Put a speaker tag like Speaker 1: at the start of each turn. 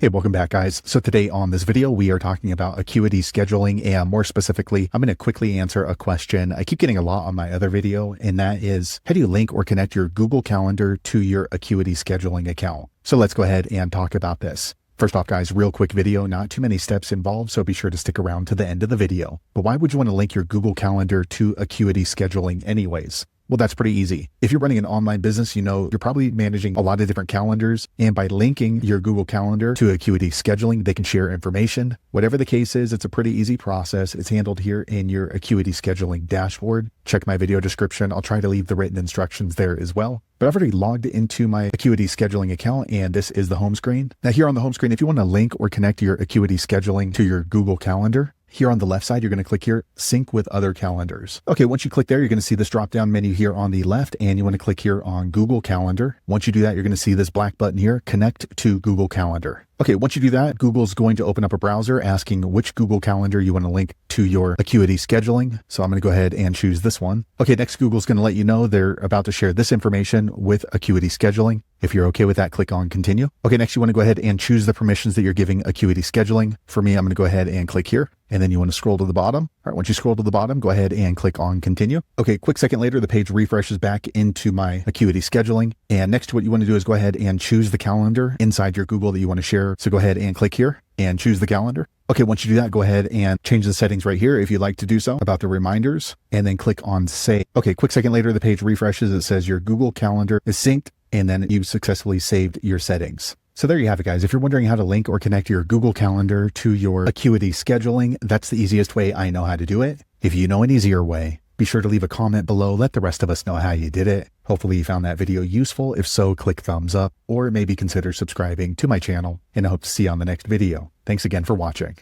Speaker 1: Hey, welcome back guys. So today on this video, we are talking about Acuity Scheduling, and more specifically, I'm going to quickly answer a question I keep getting a lot on my other video, and that is, how do you link or connect your Google Calendar to your Acuity Scheduling account? So let's go ahead and talk about this. First off guys, real quick video, not too many steps involved, so be sure to stick around to the end of the video. But why would you want to link your Google Calendar to Acuity Scheduling anyways? Well, that's pretty easy. If you're running an online business, you know, you're probably managing a lot of different calendars, and by linking your Google Calendar to Acuity Scheduling, they can share information. Whatever the case is, it's a pretty easy process. It's handled here in your Acuity Scheduling dashboard. Check my video description. I'll try to leave the written instructions there as well. But I've already logged into my Acuity Scheduling account, and this is the home screen. Now here on the home screen, if you want to link or connect your Acuity Scheduling to your Google Calendar, here on the left side, you're going to click here, sync with other calendars. Okay, once you click there, you're going to see this drop-down menu here on the left, and you want to click here on Google Calendar. Once you do that, you're going to see this black button here, connect to Google Calendar. Okay, once you do that, Google's going to open up a browser asking which Google Calendar you want to link to your Acuity Scheduling. So I'm going to go ahead and choose this one. Okay, next Google's going to let you know they're about to share this information with Acuity Scheduling. If you're okay with that, click on continue. Okay, next you want to go ahead and choose the permissions that you're giving Acuity Scheduling. For me, I'm going to go ahead and click here, and then you want to scroll to the bottom. All right, once you scroll to the bottom, go ahead and click on continue. Okay, quick second later, the page refreshes back into my Acuity Scheduling. And next, what you want to do is go ahead and choose the calendar inside your Google that you want to share. So go ahead and click here and choose the calendar. Okay, once you do that, go ahead and change the settings right here if you'd like to do so about the reminders, and then click on save. Okay, quick second later, the page refreshes. It says your Google Calendar is synced, and then you've successfully saved your settings. So there you have it guys. If you're wondering how to link or connect your Google Calendar to your Acuity Scheduling, that's the easiest way I know how to do it. If you know an easier way, be sure to leave a comment below. Let the rest of us know how you did it. Hopefully you found that video useful. If so, click thumbs up or maybe consider subscribing to my channel, and I hope to see you on the next video. Thanks again for watching.